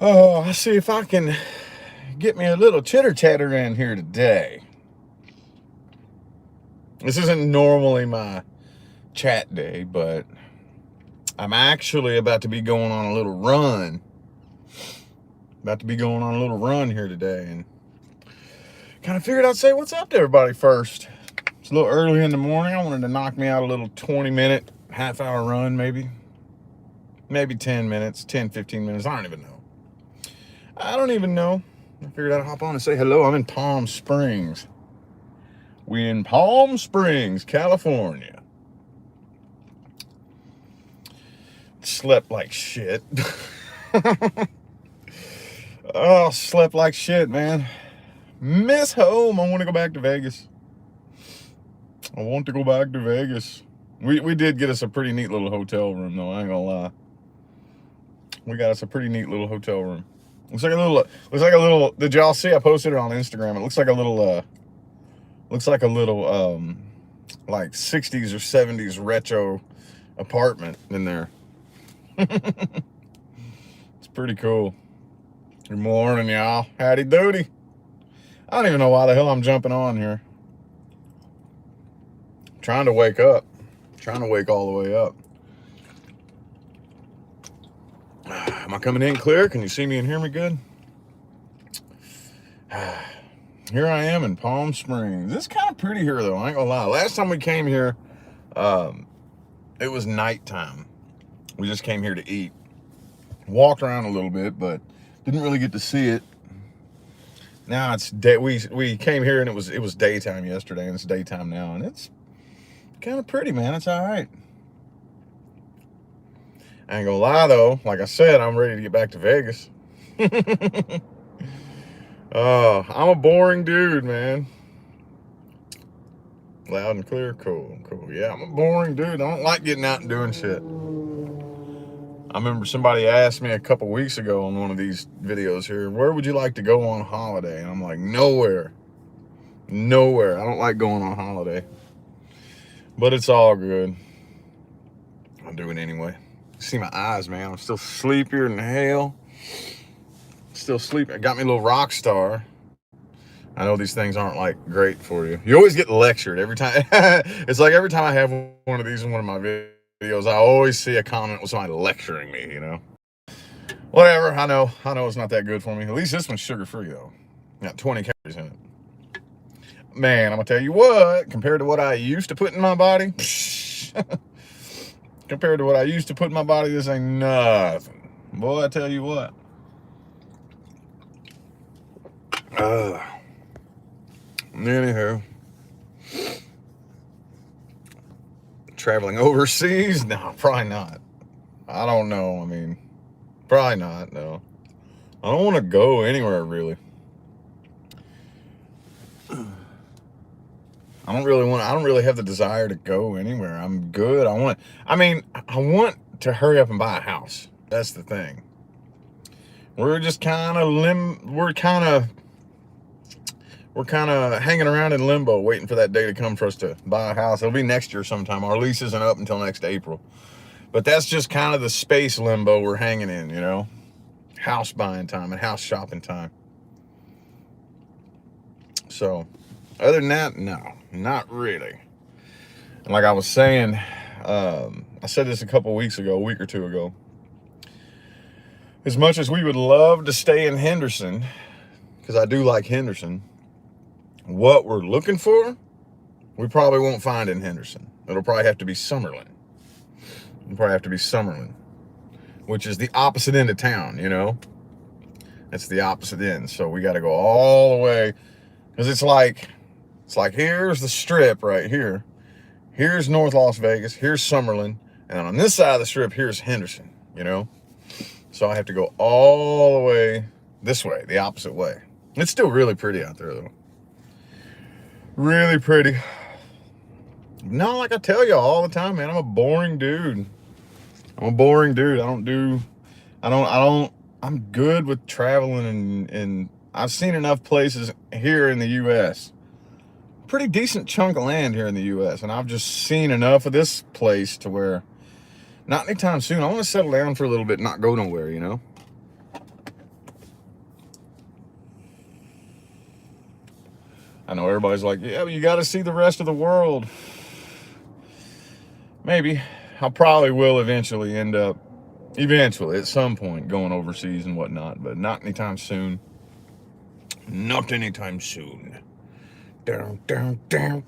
Oh, let's see if I can get me a little chitter chatter in here today. This isn't normally my chat day, but I'm actually about to be going on a little run. About to be going on a little run here today, and kind of figured I'd say what's up to everybody first. It's a little early in the morning. I wanted to knock me out a little 20-minute, half-hour run, maybe 10 minutes, 10, 15 minutes. I don't even know. I figured I'd hop on and say hello. I'm in Palm Springs. We in Palm Springs, California. Slept like shit. Oh, slept like shit, man. Miss home. I want to go back to Vegas. I want to go back to Vegas. We did get us a pretty neat little hotel room, though. I ain't gonna lie. We got us a pretty neat little hotel room. Looks like a little. Did y'all see? I posted it on Instagram. It looks like a little. Like 60s or 70s retro apartment in there. It's pretty cool. Good morning, y'all. Howdy doody. I don't even know why the hell I'm jumping on here. I'm trying to wake up. Trying to wake all the way up. Am I coming in clear? Can you see me and hear me good? Here I am in Palm Springs. It's kind of pretty here, though. I ain't gonna lie. Last time we came here, it was nighttime. We just came here to eat. Walked around a little bit, but didn't really get to see it. Now it's day. We came here and it was daytime yesterday, and it's daytime now, and it's kind of pretty, man. It's all right. I ain't gonna lie though. Like I said, I'm ready to get back to Vegas. I'm a boring dude, man. Loud and clear, cool. Yeah, I'm a boring dude. I don't like getting out and doing shit. I remember somebody asked me a couple weeks ago on one of these videos here, where would you like to go on holiday? And I'm like, nowhere. Nowhere. I don't like going on holiday. But it's all good. I'll do it anyway. See my eyes, man. I'm still sleepier than hell. Still sleeping. It got me a little rock star. I know these things aren't like great for you. You always get lectured every time. It's like every time I have one of these in one of my videos, I always see a comment with somebody lecturing me, you know. Whatever. I know it's not that good for me. At least this one's sugar-free though. Got 20 calories in it. Man, I'm gonna tell you what, compared to what I used to put in my body, compared to what I used to put in my body, this ain't nothing. Boy, I tell you what. Anywho, traveling overseas? No, probably not. I don't know. I mean, probably not. No, I don't want to go anywhere really. I don't really have the desire to go anywhere. I'm good. I want to hurry up and buy a house. That's the thing. We're just we're kind of hanging around in limbo, waiting for that day to come for us to buy a house. It'll be next year sometime. Our lease isn't up until next April. But that's just kind of the space limbo we're hanging in, you know? House buying time and house shopping time. So, other than that, no, not really. And like I was saying, I said this a week or two ago. As much as we would love to stay in Henderson, because I do like Henderson, what we're looking for, we probably won't find in Henderson. It'll probably have to be Summerlin. Which is the opposite end of town, you know? It's the opposite end. So we got to go all the way, because it's like here's the strip right here. Here's North Las Vegas. Here's Summerlin. And on this side of the strip, here's Henderson, you know? So I have to go all the way this way, the opposite way. It's still really pretty out there, though. Really pretty. No, like I tell you all the time, man, I'm a boring dude. I'm good with traveling, and I've seen enough places here in the U.S. Pretty decent chunk of land here in the U.S. And I've just seen enough of this place to where not anytime soon. I want to settle down for a little bit and not go nowhere, you know? I know everybody's like, yeah, but you got to see the rest of the world. Maybe. I probably will eventually at some point, going overseas and whatnot, but not anytime soon. Not anytime soon. Down, down, down.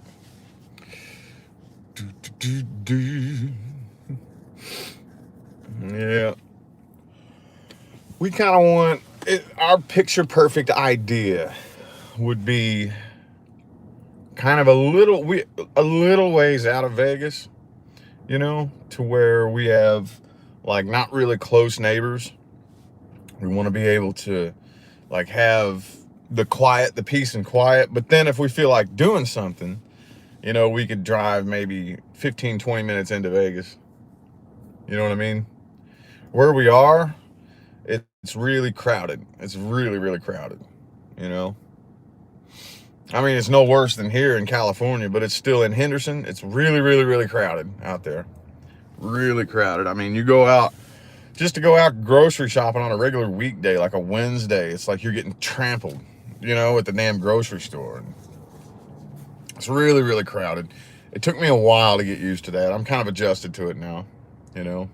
Do, do, do, do. Yeah. We kind of want it, our picture perfect idea would be kind of a little ways out of Vegas, you know, to where we have like not really close neighbors. We want to be able to like have the quiet, the peace and quiet. But then if we feel like doing something, you know, we could drive maybe 15, 20 minutes into Vegas. You know what I mean? Where we are, it's really crowded. It's really, really crowded, you know? I mean, it's no worse than here in California, but it's still in Henderson. It's really, really, really crowded out there. Really crowded. I mean, you go out, just to go out grocery shopping on a regular weekday, like a Wednesday, it's like you're getting trampled, you know, at the damn grocery store. It's really, really crowded. It took me a while to get used to that. I'm kind of adjusted to it now, you know.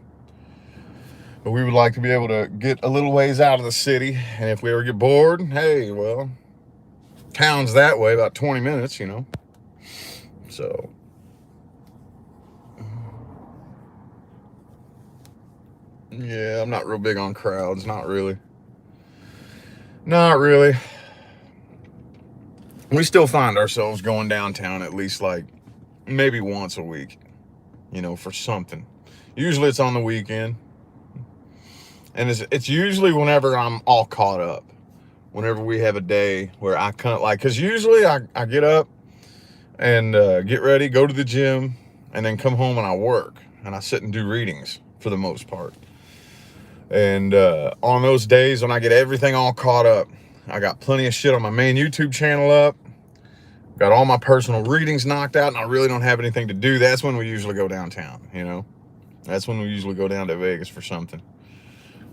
But we would like to be able to get a little ways out of the city. And if we ever get bored, hey, well, town's that way, about 20 minutes, you know. So, yeah, I'm not real big on crowds. Not really. Not really. We still find ourselves going downtown at least like maybe once a week, you know, for something. Usually it's on the weekend. And it's usually whenever I'm all caught up. Whenever we have a day where I kind of like, because usually I get up and get ready, go to the gym, and then come home and I work. And I sit and do readings for the most part. And on those days when I get everything all caught up, I got plenty of shit on my main YouTube channel up, got all my personal readings knocked out, and I really don't have anything to do. That's when we usually go downtown, you know? That's when we usually go down to Vegas for something.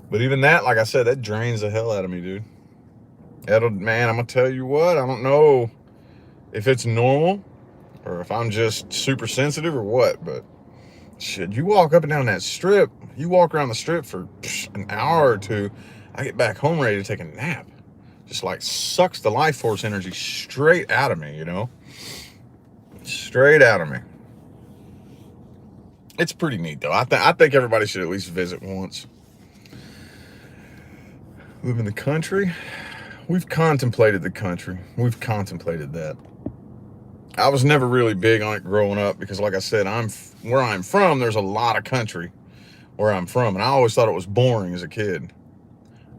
But even that, like I said, that drains the hell out of me, dude. Man, I'm gonna tell you what, I don't know if it's normal or if I'm just super sensitive or what, but shit, you walk up and down that strip, you walk around the strip for an hour or two, I get back home ready to take a nap. Just like sucks the life force energy straight out of me, you know? Straight out of me. It's pretty neat though. I think everybody should at least visit once. Live in the country. We've contemplated the country. We've contemplated that. I was never really big on it growing up because, like I said, where I'm from, there's a lot of country where I'm from. And I always thought it was boring as a kid.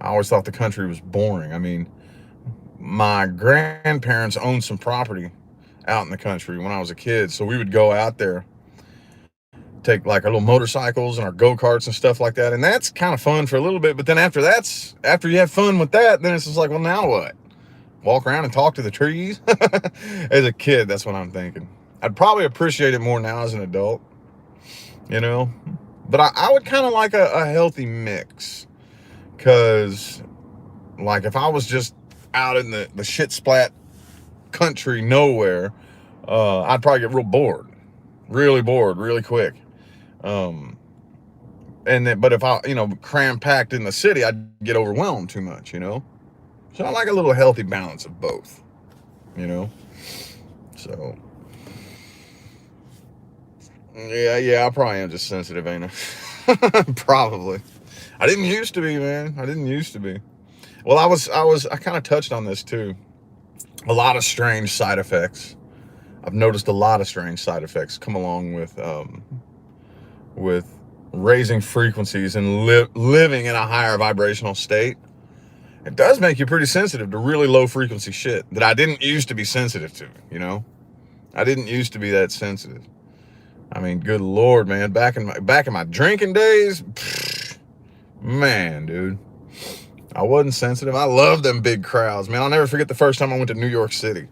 I always thought the country was boring. I mean, my grandparents owned some property out in the country when I was a kid. So we would go out there, take like our little motorcycles and our go-karts and stuff like that. And that's kind of fun for a little bit. But then after you have fun with that, then it's just like, well, now what? Walk around and talk to the trees? As a kid, that's what I'm thinking. I'd probably appreciate it more now as an adult, you know? But I would kind of like a healthy mix. Because, like, if I was just out in the shit splat country nowhere, I'd probably get real bored. Really bored, really quick. But if I, you know, cram packed in the city, I'd get overwhelmed too much, you know? So I like a little healthy balance of both, you know? So, yeah, I probably am just sensitive, ain't I? Probably. I didn't used to be, man. I didn't used to be. Well, I kind of touched on this too. A lot of strange side effects. I've noticed a lot of strange side effects come along with raising frequencies and living in a higher vibrational state. It does make you pretty sensitive to really low frequency shit that I didn't used to be sensitive to, you know? I didn't used to be that sensitive. I mean, good Lord, man, back in my drinking days, man, dude, I wasn't sensitive. I love them big crowds, man. I'll never forget the first time I went to New York City.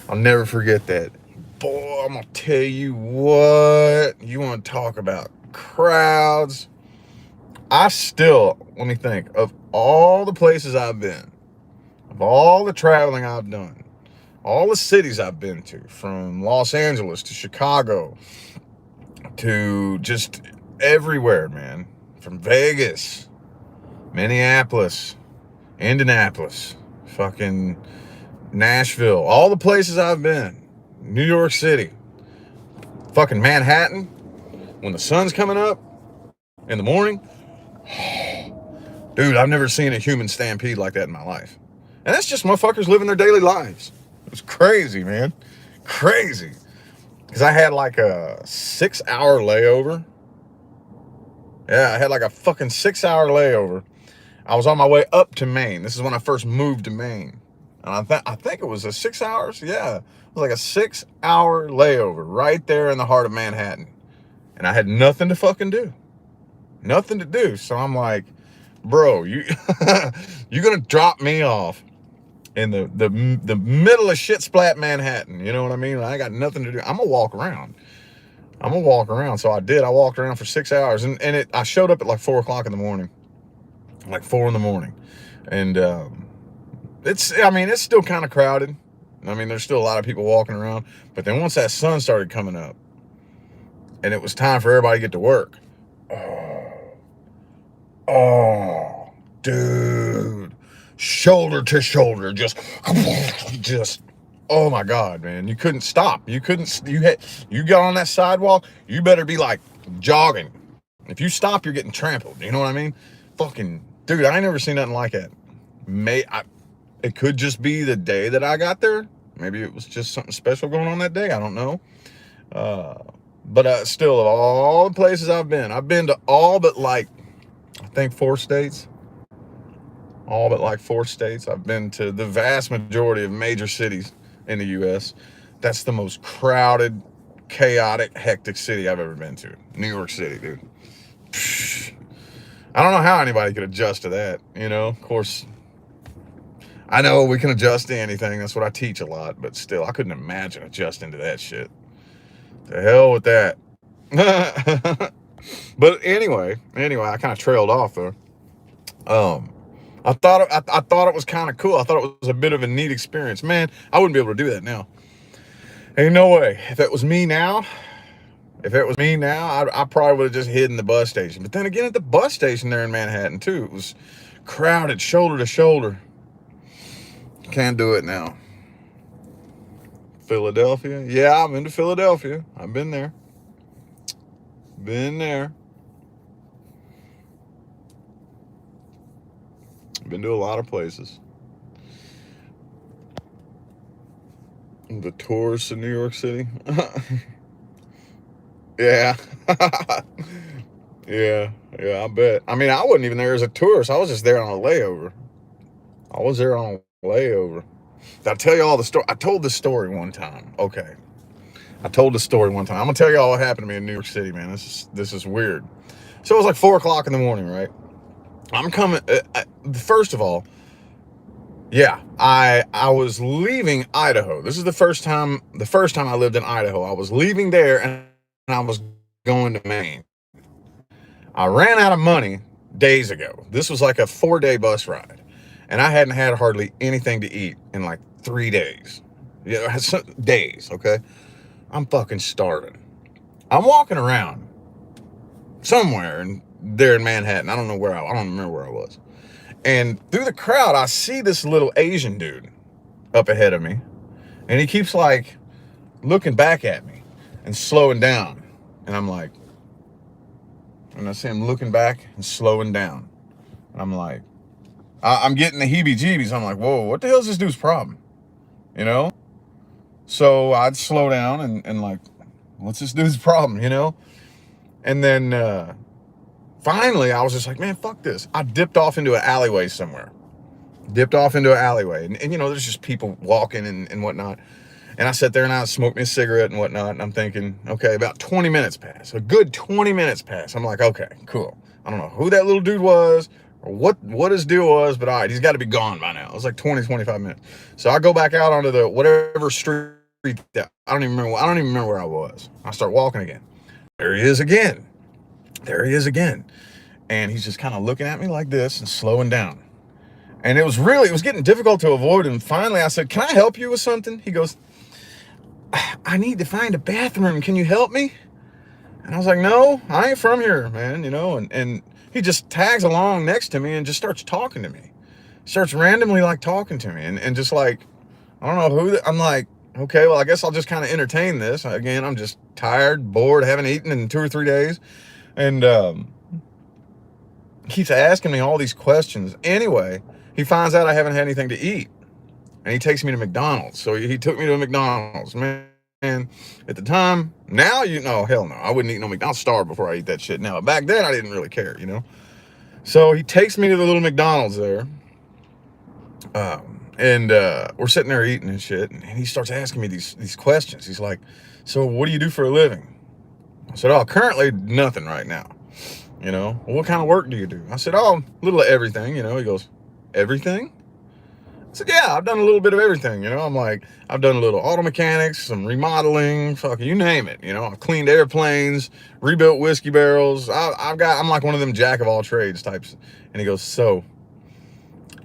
I'll never forget that. Boy, I'm gonna tell you what, you want to talk about crowds. Let me think, of all the places I've been, of all the traveling I've done, all the cities I've been to, from Los Angeles to Chicago to just everywhere, man. From Vegas, Minneapolis, Indianapolis, fucking Nashville, all the places I've been, New York City, fucking Manhattan, when the sun's coming up in the morning, dude, I've never seen a human stampede like that in my life. And that's just motherfuckers living their daily lives. It was crazy, man. Crazy. Because I had like a 6-hour layover. Yeah, I had like a fucking 6-hour layover. I was on my way up to Maine. This is when I first moved to Maine. And I think it was a 6 hours. Yeah, it was like a 6-hour layover right there in the heart of Manhattan. And I had nothing to fucking do. Nothing to do. So I'm like, bro, you're gonna drop me off in the middle of shit splat Manhattan. You know what I mean? I got nothing to do. I'm gonna walk around. So I did. I walked around for 6 hours, and I showed up at like 4 o'clock in the morning, like 4 in the morning, and it's still kind of crowded. I mean, there's still a lot of people walking around, but then once that sun started coming up, and it was time for everybody to get to work. Oh, dude, shoulder to shoulder, just, oh my God, man, you couldn't stop. You got on that sidewalk, you better be like jogging. If you stop, you're getting trampled. You know what I mean? Fucking, dude, I ain't never seen nothing like that. It could just be the day that I got there. Maybe it was just something special going on that day. I don't know. But still, of all the places I've been to all but like, I think 4 states. All but like 4 states. I've been to the vast majority of major cities in the U.S. That's the most crowded, chaotic, hectic city I've ever been to. New York City, dude. I don't know how anybody could adjust to that, you know? Of course, I know we can adjust to anything. That's what I teach a lot. But still, I couldn't imagine adjusting to that shit. The hell with that. But anyway, I kind of trailed off there. I thought it was kind of cool. I thought it was a bit of a neat experience. Man, I wouldn't be able to do that now. Ain't no way. If it was me now, I probably would have just hidden the bus station. But then again, at the bus station there in Manhattan too, it was crowded, shoulder to shoulder. Can't do it now. Philadelphia? Yeah, I'm into Philadelphia. I've been there. Been to a lot of places. The tourists in New York City. Yeah. Yeah, I bet. I mean, I wasn't even there as a tourist. I was just there on a layover. Did I tell you all the story? I told this story one time. Okay. I'm going to tell you all what happened to me in New York City, man. This is weird. So it was like 4 o'clock in the morning, right? I'm coming. First of all, yeah, I was leaving Idaho. This is the first time I lived in Idaho. I was leaving there and I was going to Maine. I ran out of money days ago. This was like a 4-day bus ride. And I hadn't had hardly anything to eat in like 3 days. Yeah, days, okay? I'm fucking starving. I'm walking around somewhere there in Manhattan. I don't remember where I was. And through the crowd, I see this little Asian dude up ahead of me. And he keeps like looking back at me and slowing down. And I'm like, and I see him looking back and slowing down. And I'm like, I'm getting the heebie-jeebies. I'm like, whoa, what the hell is this dude's problem? You know? So I'd slow down and like, what's this dude's problem, you know? And then finally, I was just like, man, fuck this. I dipped off into an alleyway somewhere. And you know, there's just people walking and whatnot. And I sat there and I smoked me a cigarette and whatnot. And I'm thinking, okay, about 20 minutes pass. A good 20 minutes pass. I'm like, okay, cool. I don't know who that little dude was or what his deal was, but all right, he's got to be gone by now. It was like 20, 25 minutes. So I go back out onto the whatever street that I don't even remember where I was. I start walking again. There he is again. And he's just kind of looking at me like this and slowing down. And it was getting difficult to avoid. And finally I said, can I help you with something? He goes, I need to find a bathroom. Can you help me? And I was like, no, I ain't from here, man, you know, and he just tags along next to me and just starts talking to me. Starts randomly like talking to me and just like, I don't know who, I'm like, okay, well, I guess I'll just kind of entertain this. Again, I'm just tired, bored, haven't eaten in 2 or 3 days. And keeps asking me all these questions. Anyway, he finds out I haven't had anything to eat. And he takes me to McDonald's. So he took me to a McDonald's, man. And at the time, now you know, hell no, I wouldn't eat no McDonald's. I'll starve before I eat that shit now. Back then, I didn't really care, you know. So he takes me to the little McDonald's there. And we're sitting there eating and shit. And he starts asking me these questions. He's like, so what do you do for a living? I said, oh, currently nothing right now. You know, well, what kind of work do you do? I said, oh, a little of everything, you know. He goes, everything? I said, yeah, I've done a little bit of everything, you know. I'm like, I've done a little auto mechanics, some remodeling, fuck, you name it, you know. I've cleaned airplanes, rebuilt whiskey barrels. I'm like one of them jack of all trades types. And he goes, so,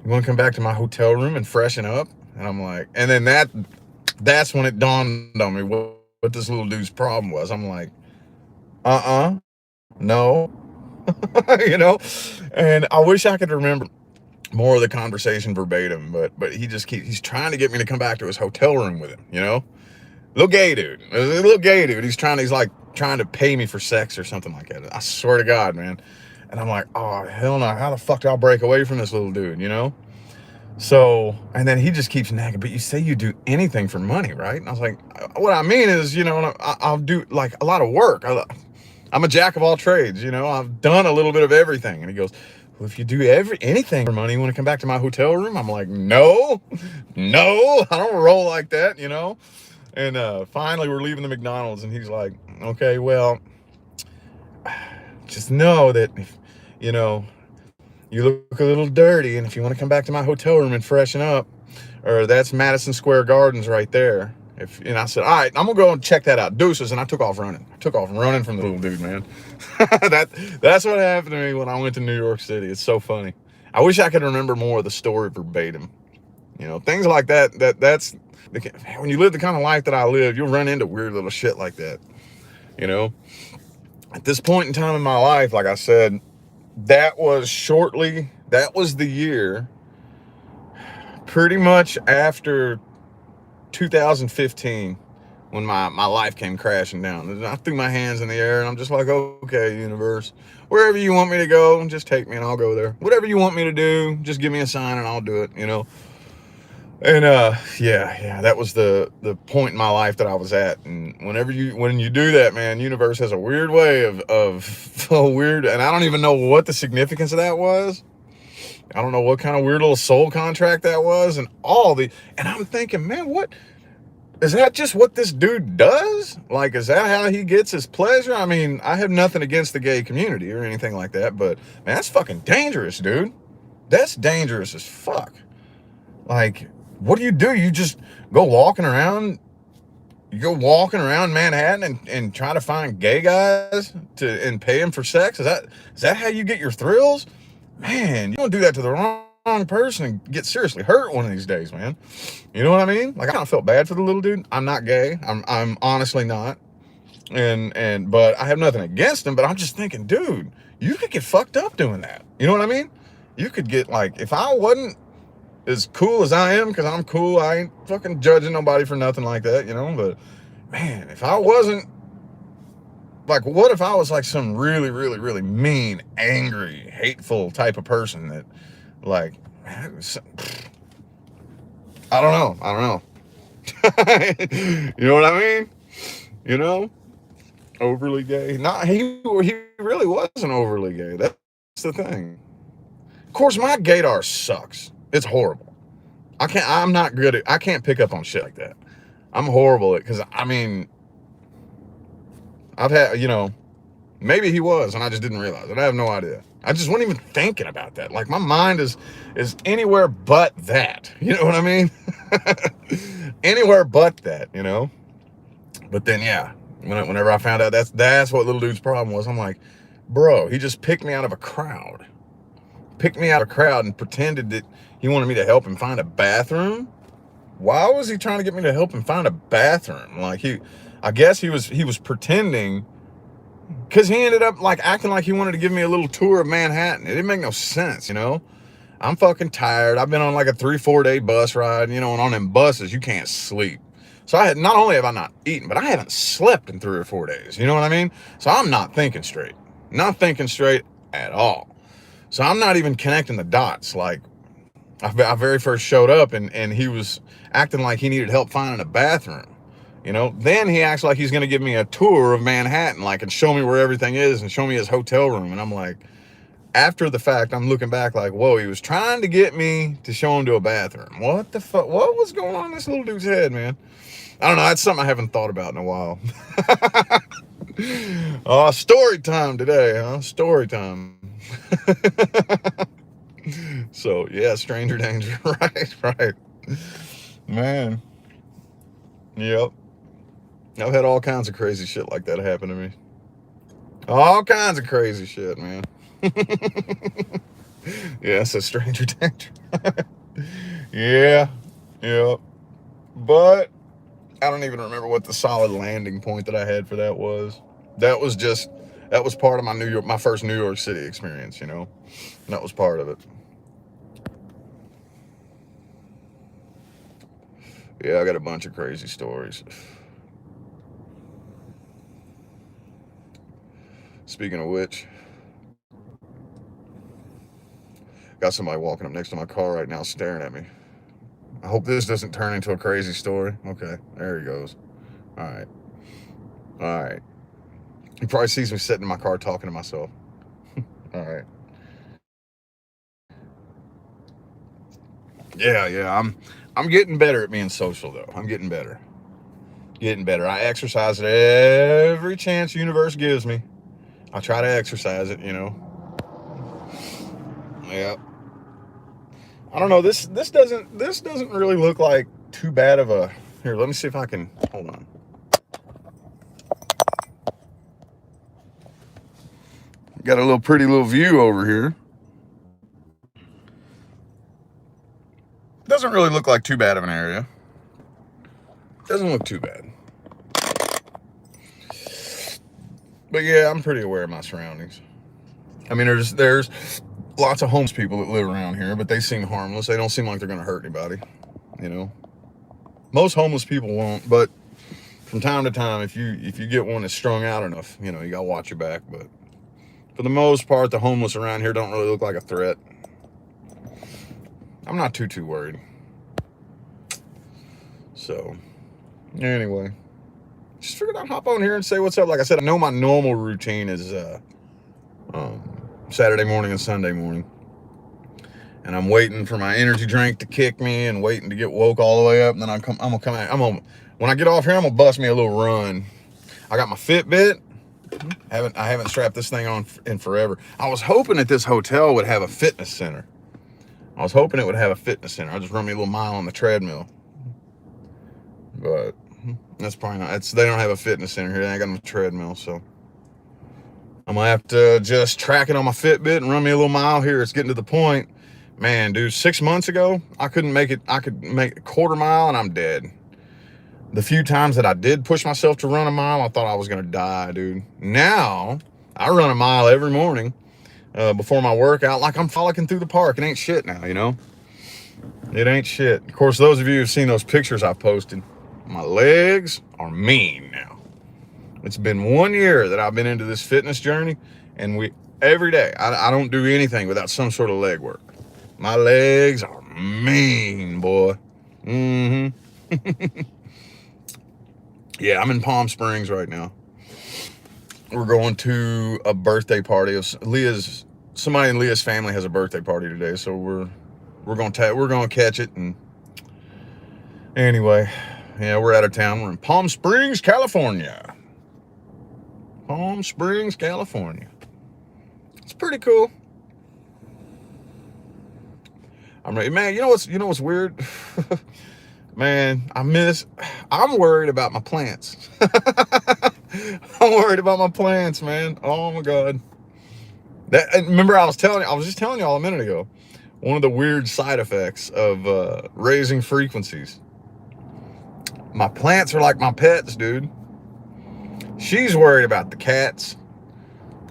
you want to come back to my hotel room and freshen up? And I'm like, and then that's when it dawned on me what this little dude's problem was. I'm like, no, you know. And I wish I could remember more of the conversation verbatim, but he's trying to get me to come back to his hotel room with him, you know. Little gay dude. He's like trying to pay me for sex or something like that. I swear to God, man. And I'm like, oh hell no, how the fuck do I break away from this little dude, you know? So, and then he just keeps nagging, but you say you do anything for money, right? And I was like, what I mean is, you know, I'll do like a lot of work. I'm a jack of all trades, you know. I've done a little bit of everything. And he goes, well, if you do anything for money, you want to come back to my hotel room? I'm like, no, I don't roll like that, you know. And finally we're leaving the McDonald's and he's like, okay, well, just know that if, you know, you look a little dirty, and if you want to come back to my hotel room and freshen up, or that's Madison Square Gardens right there. And I said, all right, I'm gonna go and check that out. Deuces. And I took off running. From the little dude, man. That's what happened to me when I went to New York City. It's so funny. I wish I could remember more of the story verbatim. You know, things like that. That's when you live the kind of life that I live, you'll run into weird little shit like that. You know, at this point in time in my life, like I said, that was the year pretty much after 2015 when my life came crashing down. And I threw my hands in the air and I'm just like, okay, universe, wherever you want me to go, just take me and I'll go there. Whatever you want me to do, just give me a sign and I'll do it, you know. And yeah, that was the point in my life that I was at. And when you do that, man, universe has a weird way of weird, and I don't even know what the significance of that was. I don't know what kind of weird little soul contract that was, and I'm thinking, man, what is that? Just what this dude does? Like, is that how he gets his pleasure? I mean, I have nothing against the gay community or anything like that, but man, that's fucking dangerous, dude. That's dangerous as fuck. Like, what do? You just go walking around Manhattan and try to find gay guys and pay them for sex? Is that how you get your thrills? Man, you don't do that to the wrong person and get seriously hurt one of these days, man. You know what I mean? Like, I kind of felt bad for the little dude. I'm not gay. I'm honestly not. But I have nothing against him, but I'm just thinking, dude, you could get fucked up doing that. You know what I mean? You could get, like, if I wasn't as cool as I am, because I'm cool, I ain't fucking judging nobody for nothing like that, you know. But man, if I wasn't, like, what if I was like some really, really, really mean, angry, hateful type of person that, like, man, I don't know. You know what I mean? You know, overly gay. He really wasn't overly gay. That's the thing. Of course, my gaydar sucks. It's horrible. I can't pick up on shit like that. I'm horrible at, because I mean, I've had, you know, maybe he was and I just didn't realize it. I have no idea. I just wasn't even thinking about that. Like, my mind is anywhere but that. You know what I mean? Anywhere but that, you know? But then, yeah, whenever I found out that's what little dude's problem was, I'm like, bro, he just picked me out of a crowd. picked me out of a crowd and pretended that he wanted me to help him find a bathroom. Why was he trying to get me to help him find a bathroom? Like I guess he was pretending, because he ended up like acting like he wanted to give me a little tour of Manhattan. It didn't make no sense, you know? I'm fucking tired. I've been on like a 3-4 day bus ride, you know, and on them buses, you can't sleep. So not only have I not eaten, but I haven't slept in 3 or 4 days. You know what I mean? So I'm not thinking straight. Not thinking straight at all. So I'm not even connecting the dots. Like, I very first showed up and he was acting like he needed help finding a bathroom. You know, then he acts like he's going to give me a tour of Manhattan, like, and show me where everything is and show me his hotel room. And I'm like, after the fact, I'm looking back like, whoa, he was trying to get me to show him to a bathroom. What the fuck? What was going on in this little dude's head, man? I don't know. That's something I haven't thought about in a while. Story time today, huh? Story time. So, yeah, stranger danger. Right. Man. Yep. I've had all kinds of crazy shit like that happen to me. All kinds of crazy shit, man. Yeah, it's a stranger danger. Yeah. But I don't even remember what the solid landing point that I had for that was. That was part of my first New York City experience, you know. And that was part of it. Yeah, I got a bunch of crazy stories. Speaking of which, got somebody walking up next to my car right now staring at me. I hope this doesn't turn into a crazy story. Okay, there he goes. All right. He probably sees me sitting in my car talking to myself. All right. Yeah. I'm getting better at being social, though. I'm getting better. I exercise it every chance the universe gives me. I try to exercise it, you know. Yeah. I don't know. This doesn't really look like too bad of a. Here, let me see if I can. Hold on. Got a pretty little view over here. Doesn't really look like too bad of an area. Doesn't look too bad. But yeah, I'm pretty aware of my surroundings. I mean, there's lots of homeless people that live around here, but they seem harmless. They don't seem like they're going to hurt anybody, you know. Most homeless people won't, but from time to time, if you get one that's strung out enough, you know, you got to watch your back. But for the most part, the homeless around here don't really look like a threat. I'm not too worried. So, anyway, just figured I'd hop on here and say what's up. Like I said, I know my normal routine is Saturday morning and Sunday morning. And I'm waiting for my energy drink to kick me and waiting to get woke all the way up. And then I'm gonna come out. When I get off here, I'm gonna bust me a little run. I got my Fitbit. I haven't strapped this thing on in forever. I was hoping that this hotel would have a fitness center. I just run me a little mile on the treadmill. But that's probably not. They don't have a fitness center here. They ain't got no treadmill, so I'm gonna have to just track it on my Fitbit and run me a little mile here. It's getting to the point, man, dude. 6 months ago, I couldn't make it. I could make a quarter mile and I'm dead. The few times that I did push myself to run a mile, I thought I was gonna die, dude. Now I run a mile every morning before my workout, like I'm frolicking through the park. It ain't shit now, you know. It ain't shit. Of course, those of you who've seen those pictures I posted, my legs are mean now. It's been 1 year that I've been into this fitness journey, and every day I don't do anything without some sort of leg work. My legs are mean, boy. Yeah, I'm in Palm Springs right now. We're going to a birthday party of somebody in Leah's family has a birthday party today, so we're gonna catch it. And anyway, yeah, we're out of town. We're in Palm Springs, California. It's pretty cool. I'm ready, man. You know what's weird? Man, I'm worried about my plants. I'm worried about my plants, man. Oh my God. Remember I was just telling y'all a minute ago, one of the weird side effects of raising frequencies. My plants are like my pets, dude. She's worried about the cats.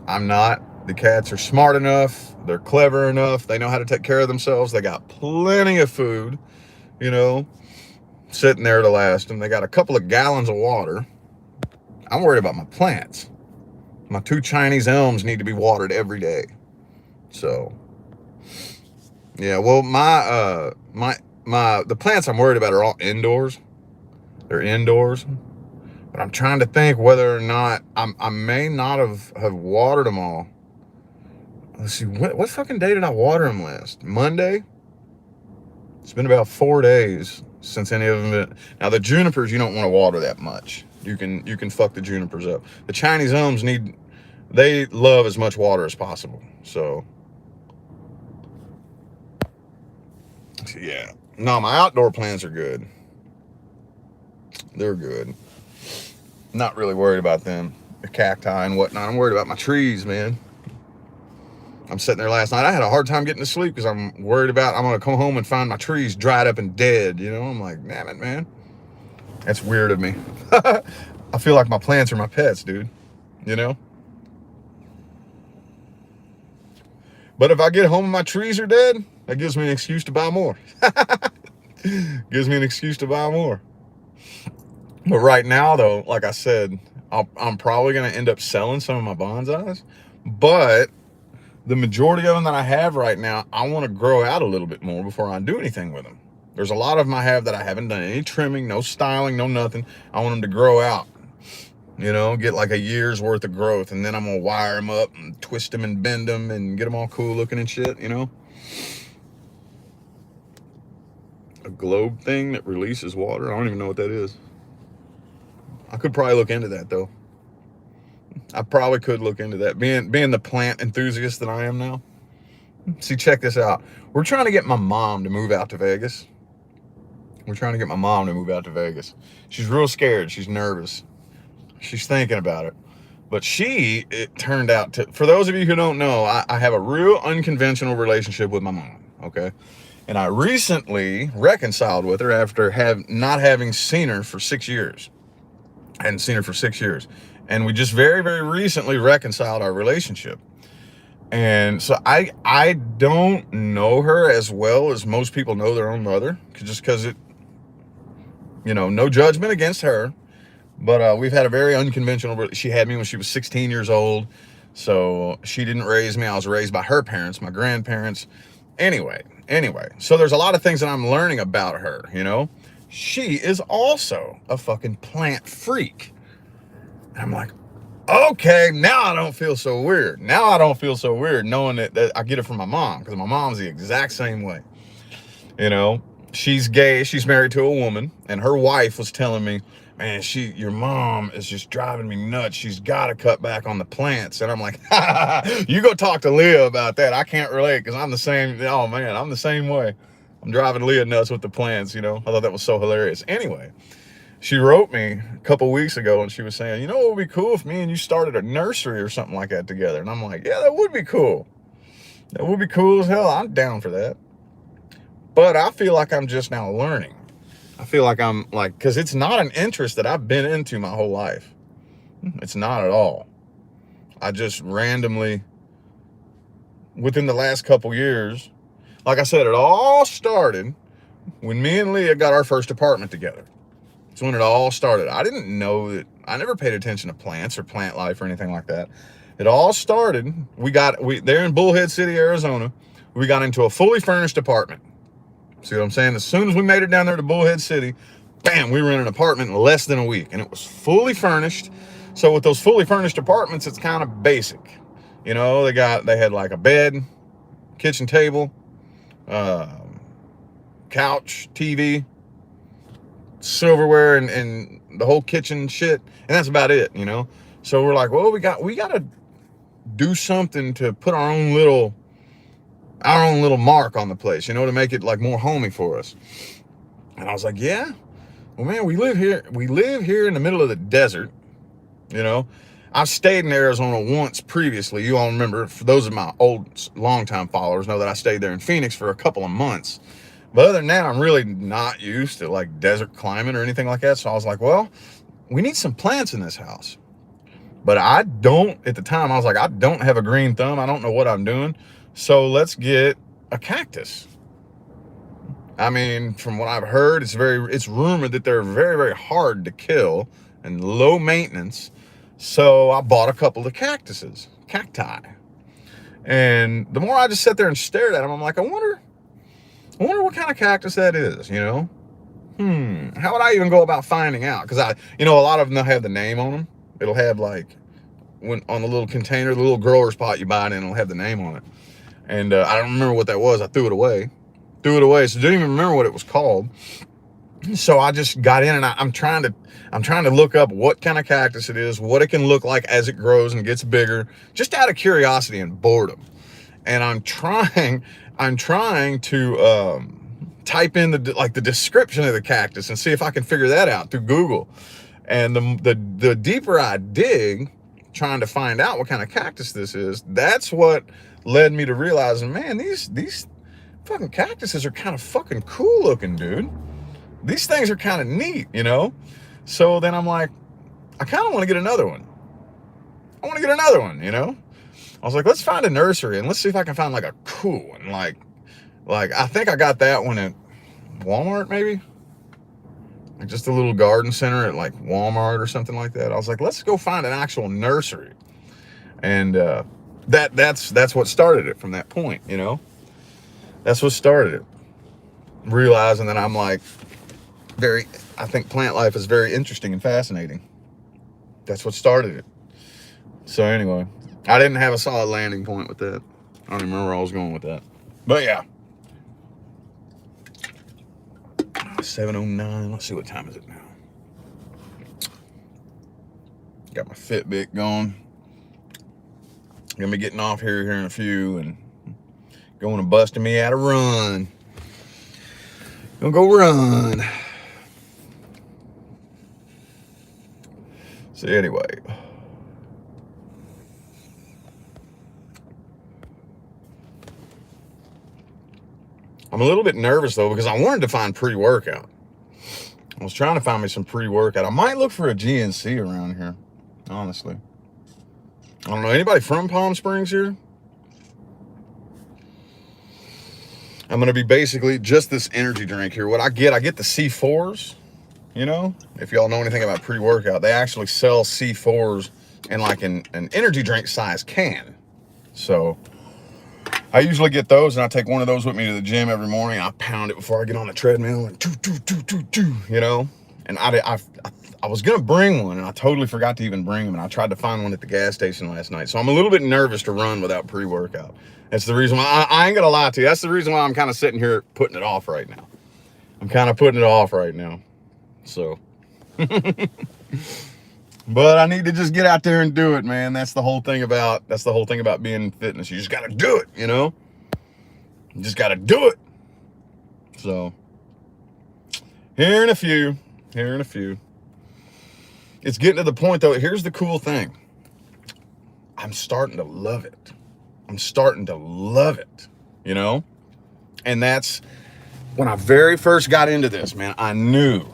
I'm not. The cats are smart enough. They're clever enough. They know how to take care of themselves. They got plenty of food, you know, sitting there to last them. They got a couple of gallons of water. I'm worried about my plants. My 2 Chinese elms need to be watered every day. So, yeah, well, the plants I'm worried about are all indoors. They're indoors. But I'm trying to think whether or not I may not have watered them all. Let's see, what fucking day did I water them last? Monday? It's been about 4 days since any of them. Now the junipers, you don't want to water that much. You can fuck the junipers up. The Chinese elms they love as much water as possible. So yeah, no, my outdoor plants are good. They're good. Not really worried about them, the cacti and whatnot. I'm worried about my trees, man. I'm sitting there last night. I had a hard time getting to sleep because I'm worried about I'm going to come home and find my trees dried up and dead. You know, I'm like, damn it, man. That's weird of me. I feel like my plants are my pets, dude. You know? But if I get home and my trees are dead, that gives me an excuse to buy more. Gives me an excuse to buy more. But right now, though, like I said, I'm probably going to end up selling some of my bonsais. But the majority of them that I have right now, I want to grow out a little bit more before I do anything with them. There's a lot of them I have that I haven't done any trimming, no styling, no nothing. I want them to grow out, you know, get like a year's worth of growth. And then I'm going to wire them up and twist them and bend them and get them all cool looking and shit, you know. A globe thing that releases water. I don't even know what that is. I could probably look into that, though. I probably could look into that, being the plant enthusiast that I am now. See, check this out. We're trying to get my mom to move out to Vegas. She's real scared. She's nervous. She's thinking about it. But it turned out to, for those of you who don't know, I have a real unconventional relationship with my mom, okay? And I recently reconciled with her after not having seen her for 6 years. I hadn't seen her for 6 years. And we just very, very recently reconciled our relationship. And so I don't know her as well as most people know their own mother, just because no judgment against her. But we've had a very unconventional, she had me when she was 16 years old. So she didn't raise me. I was raised by her parents, my grandparents. Anyway. So there's a lot of things that I'm learning about her, you know. She is also a fucking plant freak. And I'm like, okay, now I don't feel so weird. Knowing that I get it from my mom, because my mom's the exact same way. You know, she's gay, she's married to a woman, and her wife was telling me, man, your mom is just driving me nuts. She's got to cut back on the plants. And I'm like, you go talk to Leah about that. I can't relate because I'm the same. Oh, man, I'm the same way. I'm driving Leah nuts with the plants, you know. I thought that was so hilarious. Anyway, she wrote me a couple weeks ago and she was saying, you know what would be cool if me and you started a nursery or something like that together? And I'm like, yeah, that would be cool. That would be cool as hell. I'm down for that. But I feel like I'm just now learning. I feel like because it's not an interest that I've been into my whole life. It's not at all. I just randomly, within the last couple years, like I said, it all started when me and Leah got our first apartment together. It's when it all started. I didn't know that, I never paid attention to plants or plant life or anything like that. It all started, there in Bullhead City, Arizona, we got into a fully furnished apartment. See what I'm saying? As soon as we made it down there to Bullhead City, bam, we were in an apartment in less than a week, and it was fully furnished. So with those fully furnished apartments, it's kind of basic. You know, they had like a bed, kitchen table, couch, TV, silverware, and the whole kitchen shit, and that's about it, you know. So we're like, well, we got to do something to put our own little mark on the place, you know, to make it like more homey for us. And I was like, yeah, well, man, we live here in the middle of the desert, you know. I've stayed in Arizona once previously. You all remember, for those of my old, longtime followers know that I stayed there in Phoenix for a couple of months. But other than that, I'm really not used to like desert climate or anything like that. So I was like, well, we need some plants in this house. But I don't, at the time, I was like, I don't have a green thumb. I don't know what I'm doing. So let's get a cactus. I mean, from what I've heard, it's rumored that they're very, very hard to kill and low maintenance. So I bought a couple of cacti. And the more I just sat there and stared at them, I'm like, I wonder what kind of cactus that is, you know? How would I even go about finding out? Because a lot of them, they'll have the name on them. It'll have like, when on the little container, the little grower's pot you buy it in, it'll have the name on it. And I don't remember what that was. I threw it away. So didn't even remember what it was called. So I just got in and I'm trying to look up what kind of cactus it is, what it can look like as it grows and gets bigger, just out of curiosity and boredom. And I'm trying to type in the description of the cactus and see if I can figure that out through Google. And the deeper I dig, trying to find out what kind of cactus this is, that's what led me to realizing, man, these fucking cactuses are kind of fucking cool looking, dude. These things are kind of neat, you know? So then I'm like, I kind of want to get another one. You know? I was like, let's find a nursery and let's see if I can find like a cool one. Like I think I got that one at Walmart, maybe? Like just a little garden center at like Walmart or something like that. I was like, let's go find an actual nursery. And that's what started it from that point, you know? That's what started it. Realizing that I'm like, I think plant life is very interesting and fascinating. That's what started it. So anyway, I didn't have a solid landing point with that. I don't even remember where I was going with that. But yeah. 7:09. Let's see, what time is it now? Got my Fitbit going. Gonna be getting off here in a few and going to busting me out a run. Gonna go run. So anyway, I'm a little bit nervous though, because I wanted to find pre-workout. I was trying to find me some pre-workout. I might look for a GNC around here, honestly. I don't know, anybody from Palm Springs here? I'm going to be basically just this energy drink here. What I get the C4s, you know? If y'all know anything about pre-workout, they actually sell C4s in like an energy drink size can. So I usually get those and I take one of those with me to the gym every morning. I pound it before I get on the treadmill and you know? And I was going to bring one and I totally forgot to even bring them. And I tried to find one at the gas station last night. So I'm a little bit nervous to run without pre-workout. That's the reason why I ain't going to lie to you. That's the reason why I'm kind of sitting here putting it off right now. So, but I need to just get out there and do it, man. That's the whole thing about being in fitness. You just got to do it, you know? You just got to do it. So, here in a few. It's getting to the point though. Here's the cool thing. I'm starting to love it. You know? And that's when I very first got into this, man. I knew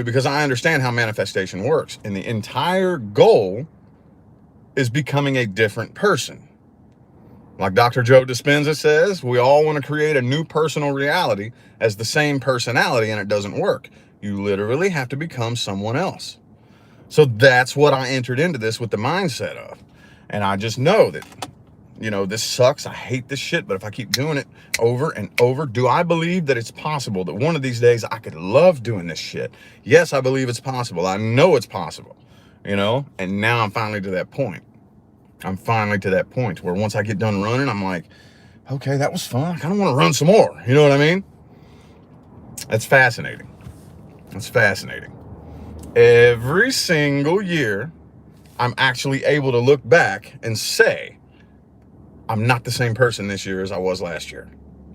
because I understand how manifestation works. And the entire goal is becoming a different person. Like Dr. Joe Dispenza says, we all want to create a new personal reality as the same personality, and it doesn't work. You literally have to become someone else. So that's what I entered into this with the mindset of. And I just know that, you know, this sucks. I hate this shit, but if I keep doing it over and over, do I believe that it's possible that one of these days I could love doing this shit? Yes, I believe it's possible. I know it's possible, you know? And now I'm finally to that point. Where once I get done running, I'm like, okay, that was fun. I kind of want to run some more. You know what I mean? That's fascinating. Every single year, I'm actually able to look back and say, I'm not the same person this year as I was last year.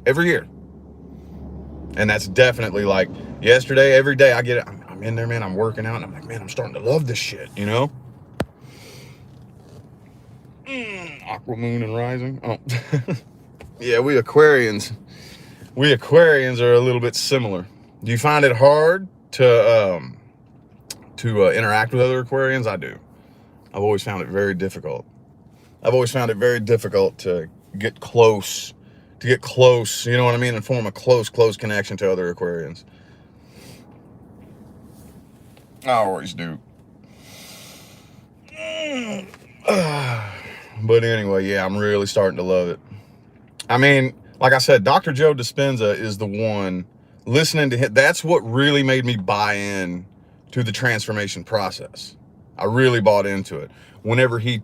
Every year. And that's definitely like yesterday, every day I get it. I'm in there, man. I'm working out. And I'm like, man, I'm starting to love this shit, you know? Aqua moon and rising. Oh, yeah, we Aquarians are a little bit similar. Do you find it hard to interact with other Aquarians? I do. I've always found it very difficult. I've always found it very difficult to get close, you know what I mean, and form a close connection to other Aquarians. I always do. But anyway, yeah, I'm really starting to love it. I mean, like I said, Dr. Joe Dispenza is the one. Listening to him, that's what really made me buy in to the transformation process. I really bought into it. Whenever he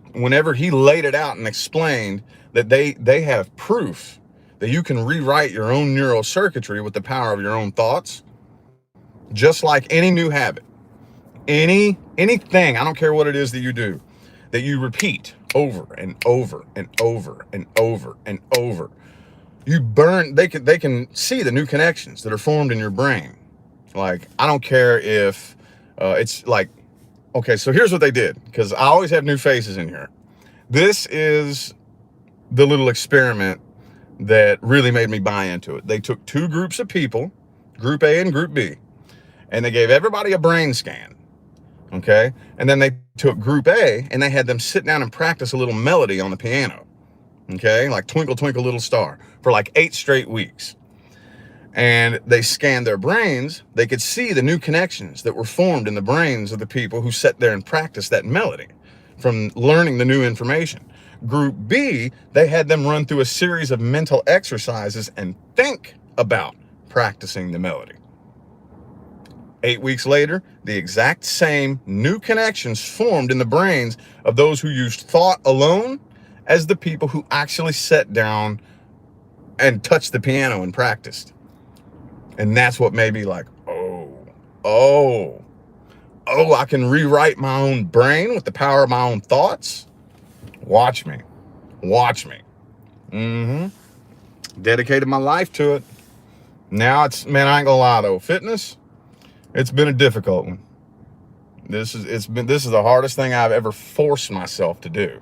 laid it out and explained that they have proof that you can rewrite your own neural circuitry with the power of your own thoughts, just like any new habit, anything, I don't care what it is that you do, that you repeat over and over and over and over and over. They can see the new connections that are formed in your brain. Like, I don't care if it's like, okay, so here's what they did, because I always have new faces in here. This is the little experiment that really made me buy into it. They took two groups of people, Group A and Group B, and they gave everybody a brain scan, okay? And then they took Group A and they had them sit down and practice a little melody on the piano, okay? Like Twinkle, Twinkle, Little Star, for like 8 straight weeks. And they scanned their brains. They could see the new connections that were formed in the brains of the people who sat there and practiced that melody from learning the new information. Group B, they had them run through a series of mental exercises and think about practicing the melody. 8 weeks later, the exact same new connections formed in the brains of those who used thought alone as the people who actually sat down and touched the piano and practiced. And that's what made me like, oh, I can rewrite my own brain with the power of my own thoughts. Watch me. Dedicated my life to it. Now it's, man, I ain't gonna lie though, fitness, it's been a difficult one. This is the hardest thing I've ever forced myself to do.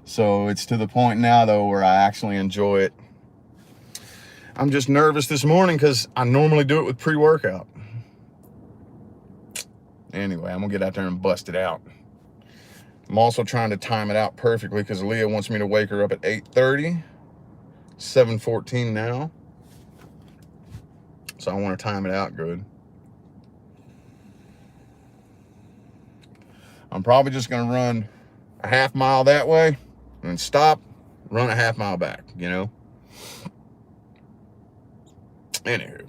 So it's to the point now though where I actually enjoy it. I'm just nervous this morning because I normally do it with pre-workout. Anyway, I'm gonna get out there and bust it out. I'm also trying to time it out perfectly because Leah wants me to wake her up at 8:30, 7:14 now. So I want to time it out good. I'm probably just gonna run a half mile that way and stop, run a half mile back, you know? Anywho.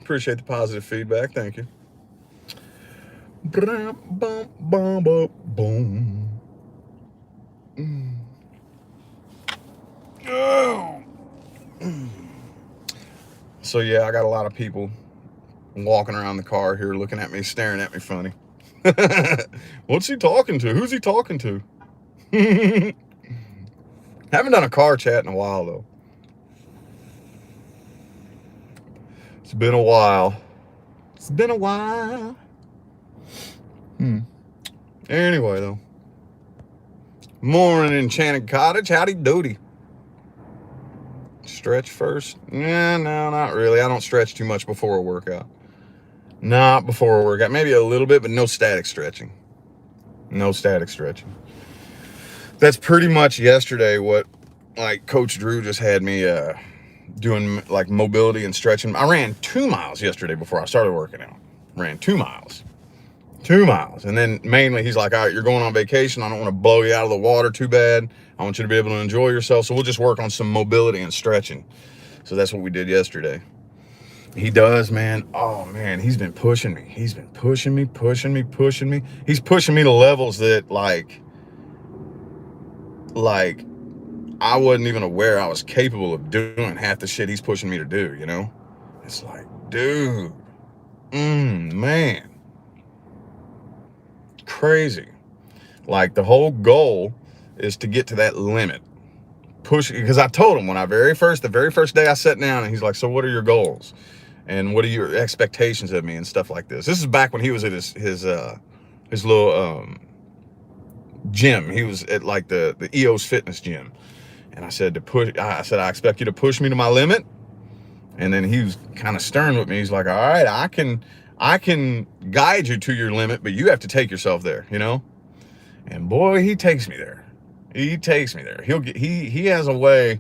Appreciate the positive feedback. Thank you. So yeah, I got a lot of people walking around the car here looking at me, staring at me funny. What's he talking to? Who's he talking to? Haven't done a car chat in a while though. It's been a while. Anyway though. Morning, Enchanted Cottage. Howdy doody. Stretch first? Yeah, no, not really. I don't stretch too much before a workout. Not before a workout. Maybe a little bit, but no static stretching. That's pretty much yesterday what, like, Coach Drew just had me doing, like, mobility and stretching. I ran 2 miles yesterday before I started working out. Ran 2 miles. 2 miles. And then mainly he's like, all right, you're going on vacation. I don't want to blow you out of the water too bad. I want you to be able to enjoy yourself. So we'll just work on some mobility and stretching. So that's what we did yesterday. He does, man. Oh, man, he's been pushing me. He's been pushing me. He's pushing me to levels that, like I wasn't even aware I was capable of doing half the shit he's pushing me to do, you know? It's like, dude, man. Crazy. Like, the whole goal is to get to that limit. push, because I told him when the very first day I sat down, and he's like, so what are your goals? And what are your expectations of me and stuff like this? This is back when he was at his little gym. He was at like the EOS fitness gym. And I said, I expect you to push me to my limit. And then he was kind of stern with me. He's like, all right, I can guide you to your limit, but you have to take yourself there, you know? And boy, he takes me there. He takes me there. He has a way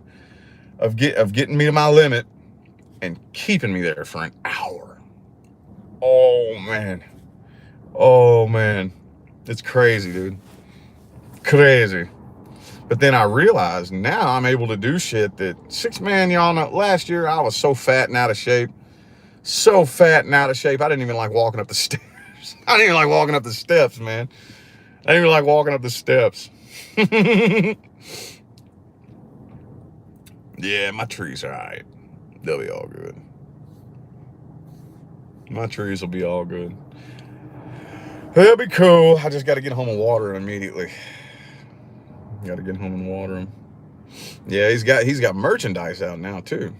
of getting me to my limit and keeping me there for an hour. Oh man. Oh man. It's crazy, dude. Crazy. But then I realized now I'm able to do shit that man, y'all know, last year I was so fat and out of shape. So fat and out of shape. I didn't even like walking up the stairs. I didn't even like walking up the steps, man. I didn't even like walking up the steps. Yeah, my trees are all right. They'll be all good. My trees will be all good. They'll be cool. I just got to get home and water them immediately. Got to get home and water them. Yeah, he's got merchandise out now too.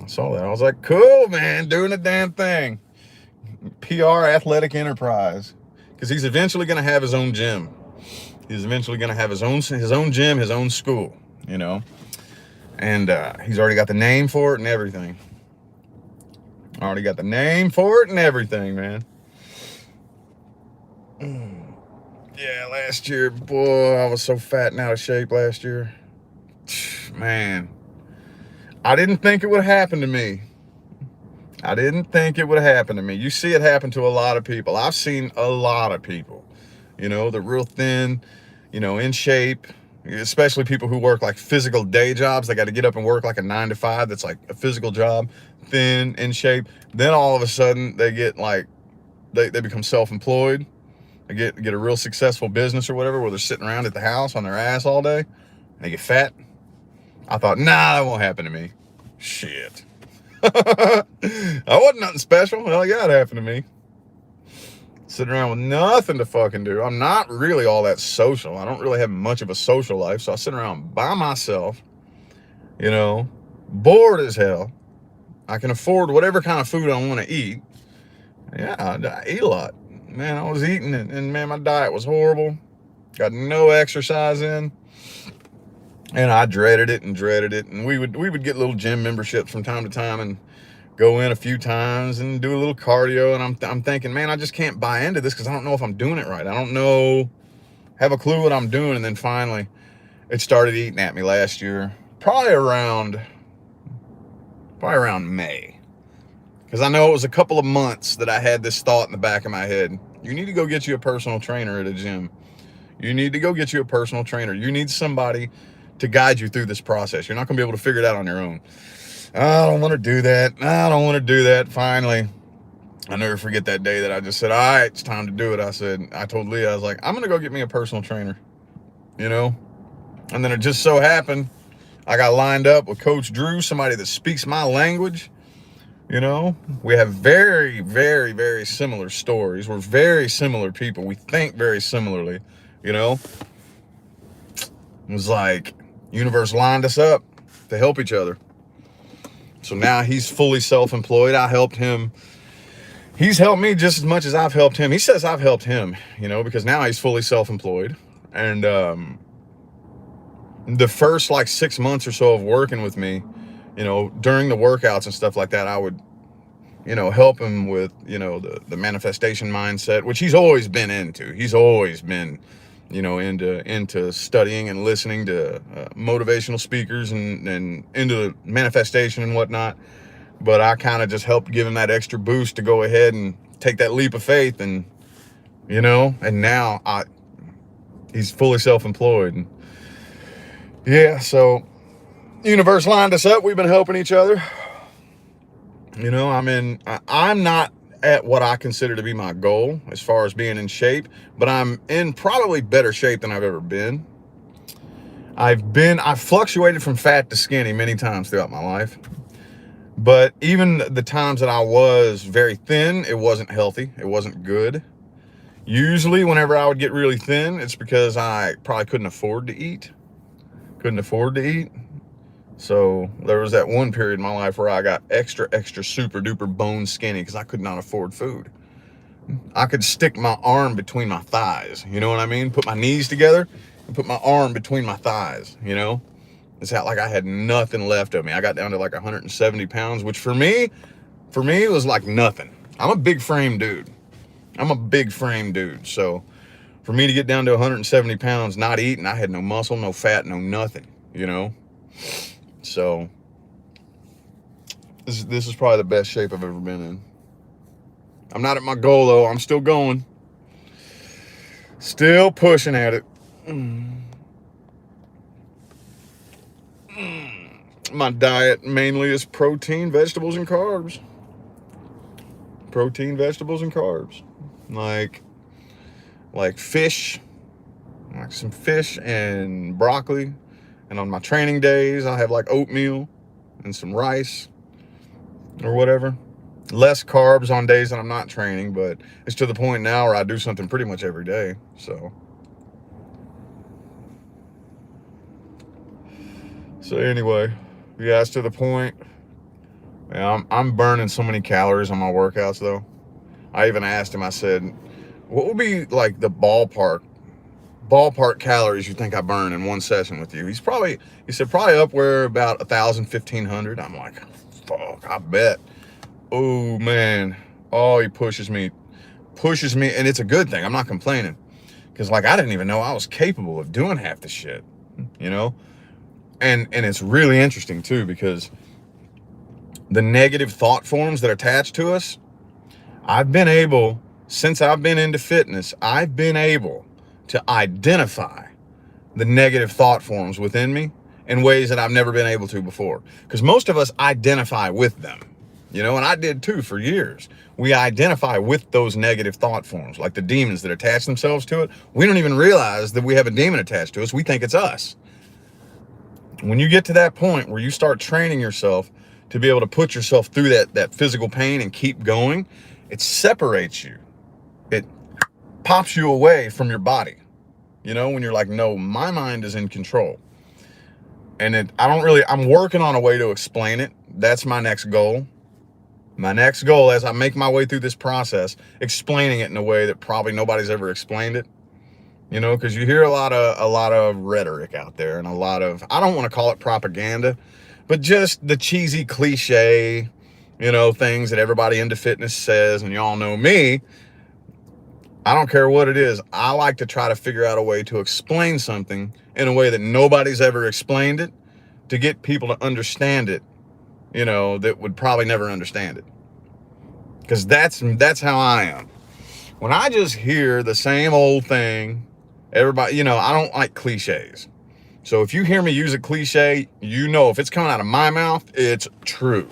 I saw that. I was like, cool, man, doing a damn thing. PR Athletic Enterprise, because he's eventually going to have his own gym. He's eventually going to have his own gym, his own school, you know. And he's already got the name for it and everything. Already got the name for it and everything, man. Yeah, last year, boy, I was so fat and out of shape last year. Man, I didn't think it would happen to me. I didn't think it would happen to me. You see it happen to a lot of people. I've seen a lot of people, you know, they're real thin, you know, in shape, especially people who work like physical day jobs. They got to get up and work like a 9 to 5. That's like a physical job, thin, in shape. Then all of a sudden they get like, they become self-employed. They get a real successful business or whatever, where they're sitting around at the house on their ass all day. They get fat. I thought, nah, that won't happen to me. Shit. I wasn't nothing special. Hell yeah, it happened to me. Sitting around with nothing to fucking do. I'm not really all that social. I don't really have much of a social life. So I sit around by myself, you know, bored as hell. I can afford whatever kind of food I want to eat. Yeah, I eat a lot. Man, I was eating it, and man, my diet was horrible. Got no exercise in. And I dreaded it. And we would get little gym memberships from time to time and go in a few times and do a little cardio. And I'm thinking, man, I just can't buy into this because I don't know if I'm doing it right. I don't know, have a clue what I'm doing. And then finally, it started eating at me last year, probably around May. Because I know it was a couple of months that I had this thought in the back of my head. You need to go get you a personal trainer at a gym. You need to go get you a personal trainer. You need somebody to guide you through this process. You're not going to be able to figure it out on your own. I don't want to do that. Finally, I'll never forget that day that I just said, all right, it's time to do it. I told Leah, I was like, I'm going to go get me a personal trainer, you know? And then it just so happened, I got lined up with Coach Drew, somebody that speaks my language. You know, we have very, very, very similar stories. We're very similar people. We think very similarly, you know. It was like universe lined us up to help each other. So now he's fully self-employed. I helped him. He's helped me just as much as I've helped him. He says I've helped him, you know, because now he's fully self-employed. And the first like 6 months or so of working with me, you know, during the workouts and stuff like that, I would, you know, help him with, you know, the manifestation mindset, which he's always been into. He's always been, you know, into studying and listening to motivational speakers and into manifestation and whatnot. But I kind of just helped give him that extra boost to go ahead and take that leap of faith. And, you know, and now he's fully self-employed. And yeah, so universe lined us up. We've been helping each other. You know, I'm not at what I consider to be my goal as far as being in shape, but I'm in probably better shape than I've ever been. I've fluctuated from fat to skinny many times throughout my life, but even the times that I was very thin, it wasn't healthy. It wasn't good. Usually whenever I would get really thin, it's because I probably couldn't afford to eat. So there was that one period in my life where I got extra super duper bone skinny because I could not afford food. I could stick my arm between my thighs, you know what I mean? Put my knees together and put my arm between my thighs, you know? It's like I had nothing left of me. I got down to like 170 pounds, which for me, it was like nothing. I'm a big frame dude. So for me to get down to 170 pounds, not eating, I had no muscle, no fat, no nothing, you know? So this is probably the best shape I've ever been in. I'm not at my goal though. I'm still going. Still pushing at it. My diet mainly is protein, vegetables, and carbs. Protein, vegetables, and carbs. Like fish, like some fish and broccoli. And on my training days, I have like oatmeal and some rice or whatever. Less carbs on days that I'm not training, but it's to the point now where I do something pretty much every day. So anyway, yeah, it's to the point. Yeah, I'm burning so many calories on my workouts though. I even asked him, I said, what would be like the ballpark calories you think I burn in one session with you? He said probably up where about 1,000, 1,500. I'm like, fuck, I bet. Oh man. Oh, he pushes me. And it's a good thing. I'm not complaining. Because like, I didn't even know I was capable of doing half the shit, you know? And it's really interesting too, because the negative thought forms that attach to us, since I've been into fitness, I've been able to identify the negative thought forms within me in ways that I've never been able to before. Because most of us identify with them, you know, and I did too for years. We identify with those negative thought forms, like the demons that attach themselves to it. We don't even realize that we have a demon attached to us. We think it's us. When you get to that point where you start training yourself to be able to put yourself through that physical pain and keep going, it separates you. It pops you away from your body. You know, when you're like, no, my mind is in control. And I'm working on a way to explain it. That's my next goal. My next goal, as I make my way through this process, explaining it in a way that probably nobody's ever explained it. You know, because you hear a lot of rhetoric out there and a lot of, I don't want to call it propaganda, but just the cheesy cliche, you know, things that everybody into fitness says. And y'all know me. I don't care what it is. I like to try to figure out a way to explain something in a way that nobody's ever explained it, to get people to understand it, you know, that would probably never understand it. Because that's how I am. When I just hear the same old thing, everybody, you know, I don't like cliches. So if you hear me use a cliche, you know, if it's coming out of my mouth, it's true.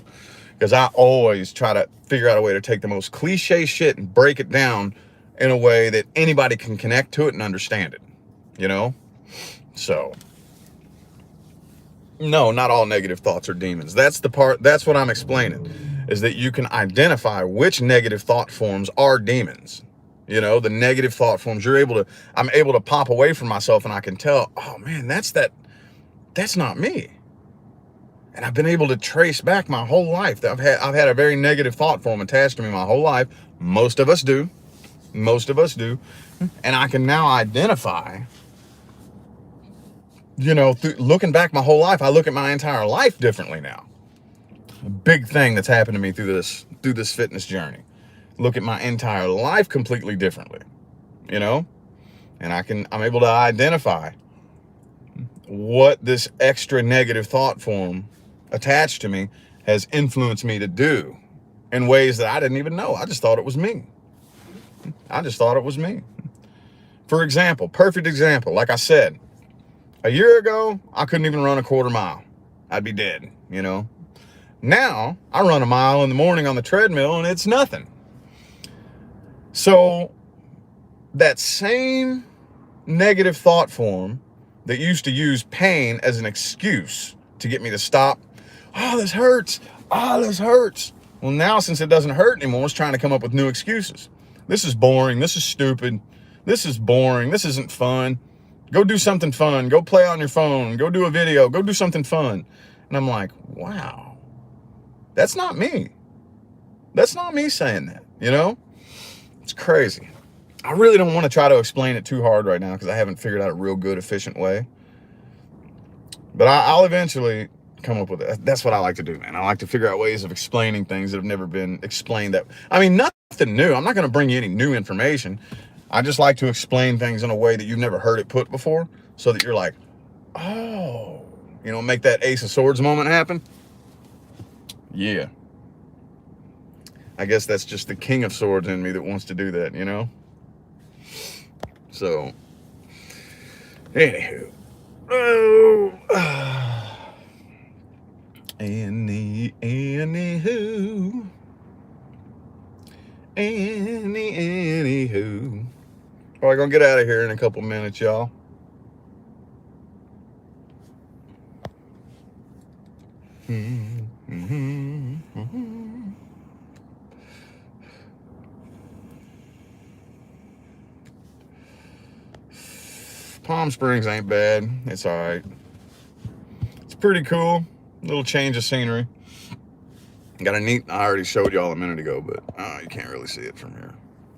Because I always try to figure out a way to take the most cliche shit and break it down in a way that anybody can connect to it and understand it, you know? So, no, not all negative thoughts are demons. That's what I'm explaining, is that you can identify which negative thought forms are demons. You know, the negative thought forms, I'm able to pop away from myself and I can tell, oh man, that's not me. And I've been able to trace back my whole life. I've had a very negative thought form attached to me my whole life. Most of us do. And I can now identify, you know, looking back my whole life, I look at my entire life differently now. A big thing that's happened to me through this fitness journey. Look at my entire life completely differently, you know? And I'm able to identify what this extra negative thought form attached to me has influenced me to do in ways that I didn't even know. I just thought it was me. For example, perfect example, like I said, a year ago, I couldn't even run a quarter mile. I'd be dead, you know? Now, I run a mile in the morning on the treadmill and it's nothing. So, that same negative thought form that used to use pain as an excuse to get me to stop, oh, this hurts. Well, now since it doesn't hurt anymore, it's trying to come up with new excuses. This is boring. This is stupid. This is boring. This isn't fun. Go do something fun. Go play on your phone. Go do a video. Go do something fun. And I'm like, wow, that's not me. That's not me saying that, you know? It's crazy. I really don't want to try to explain it too hard right now because I haven't figured out a real good, efficient way. But I'll eventually come up with it. That's what I like to do, man. I like to figure out ways of explaining things that have never been explained. I mean, nothing new. I'm not going to bring you any new information. I just like to explain things in a way that you've never heard it put before, so that you're like, oh, you know, make that Ace of Swords moment happen. Yeah. I guess that's just the King of Swords in me that wants to do that, you know? So, anywho. Oh. Anywho. Probably gonna get out of here in a couple minutes, y'all. Palm Springs ain't bad. It's all right. It's pretty cool. Little change of scenery. Got a neat, I already showed y'all a minute ago, but you can't really see it from here.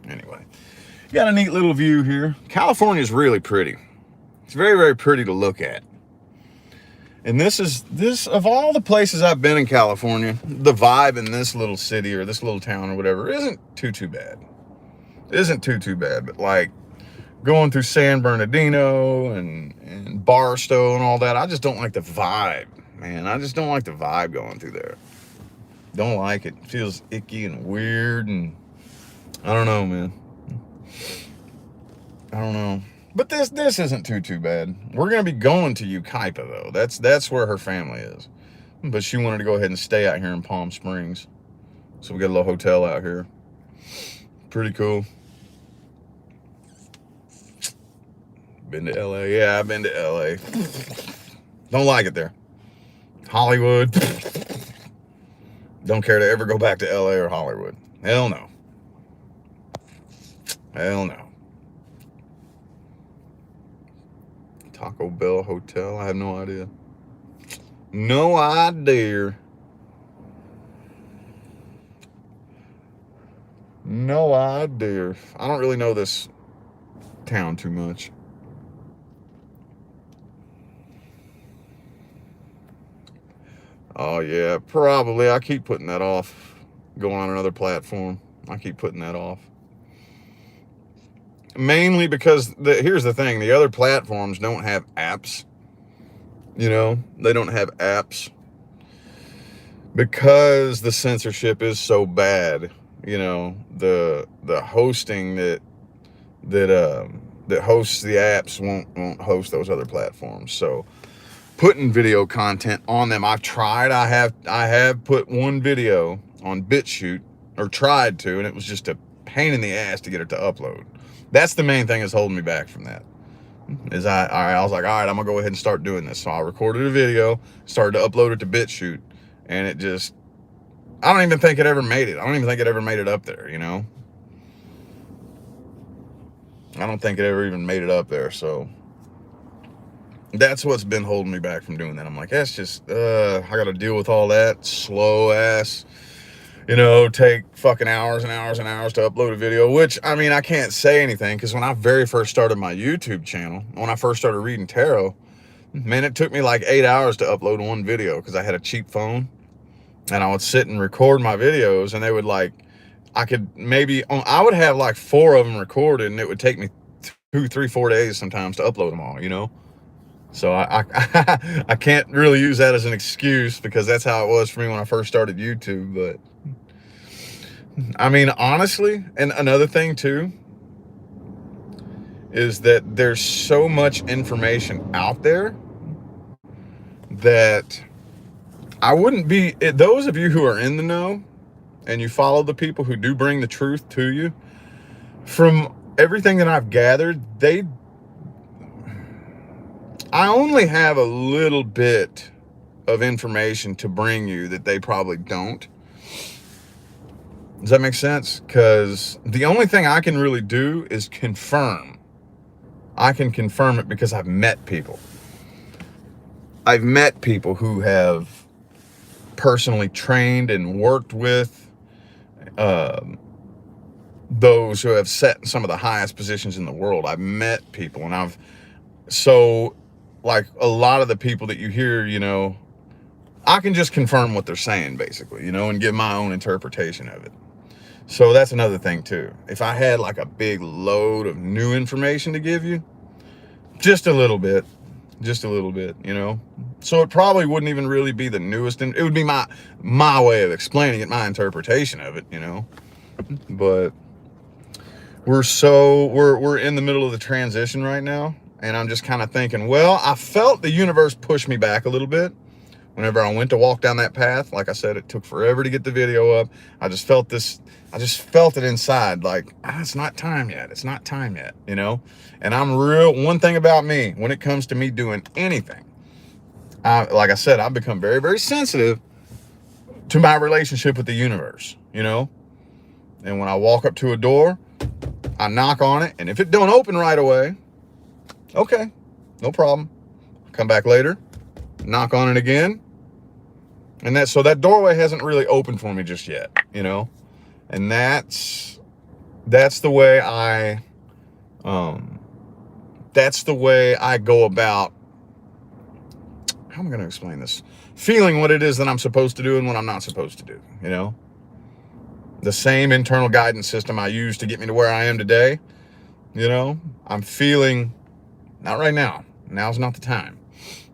Anyway, got a neat little view here. California is really pretty. It's very, very pretty to look at. And this of all the places I've been in California, the vibe in this little city or this little town or whatever isn't too bad. It isn't too bad, but like going through San Bernardino and Barstow and all that, I just don't like the vibe, man. I just don't like the vibe going through there. Don't like it. It feels icky and weird, and I don't know, man. I don't know. But this isn't too bad. We're gonna be going to Yucaipa though. That's where her family is. But she wanted to go ahead and stay out here in Palm Springs, so we got a little hotel out here. Pretty cool. Been to LA? Yeah, I've been to LA. Don't like it there. Hollywood. Don't care to ever go back to LA or Hollywood. Hell no. Hell no. Taco Bell Hotel? I have no idea. No idea. No idea. I don't really know this town too much. Oh yeah, probably. I keep putting that off. Going on another platform. I keep putting that off. Mainly because here's the thing, the other platforms don't have apps. You know, they don't have apps because the censorship is so bad. You know, the hosting that hosts the apps won't host those other platforms. So putting video content on them, I've tried. I have put one video on BitChute, or tried to, and it was just a pain in the ass to get it to upload. That's the main thing that's holding me back from that. Is I was like, all right, I'm gonna go ahead and start doing this. So I recorded a video, started to upload it to BitChute, and it just, I don't even think it ever made it. I don't even think it ever made it up there, you know? I don't think it ever even made it up there, so that's what's been holding me back from doing that. I'm like, that's just, I gotta deal with all that slow ass, you know, take fucking hours and hours and hours to upload a video, which, I mean, I can't say anything, because when I very first started my YouTube channel, when I first started reading tarot, man, it took me like 8 hours to upload one video, because I had a cheap phone, and I would sit and record my videos, and they would like, I would have like 4 of them recorded, and it would take me 2, 3, 4 days sometimes to upload them all, you know? So I can't really use that as an excuse, because that's how it was for me when I first started YouTube. But I mean, honestly, and another thing too, is that there's so much information out there that I wouldn't be, those of you who are in the know and you follow the people who do bring the truth to you, from everything that I've gathered, I only have a little bit of information to bring you that they probably don't. Does that make sense? Because the only thing I can really do is confirm. I can confirm it because I've met people. I've met people who have personally trained and worked with those who have set some of the highest positions in the world. I've met people, and so like a lot of the people that you hear, you know, I can just confirm what they're saying basically, you know, and give my own interpretation of it. So that's another thing too. If I had like a big load of new information to give you, just a little bit, you know, so it probably wouldn't even really be the newest, and it would be my way of explaining it, my interpretation of it, you know. But we're in the middle of the transition right now, and I'm just kind of thinking, well, I felt the universe push me back a little bit whenever I went to walk down that path. Like I said, it took forever to get the video up. I just felt it inside, like, it's not time yet. It's not time yet, you know? And one thing about me, when it comes to me doing anything, like I said, I've become very, very sensitive to my relationship with the universe, you know? And when I walk up to a door, I knock on it, and if it don't open right away, okay, no problem. Come back later, knock on it again. And so that doorway hasn't really opened for me just yet, you know? And that's the way I go about, how am I going to explain this? Feeling what it is that I'm supposed to do and what I'm not supposed to do, you know? The same internal guidance system I used to get me to where I am today, you know? I'm feeling, not right now. Now's not the time.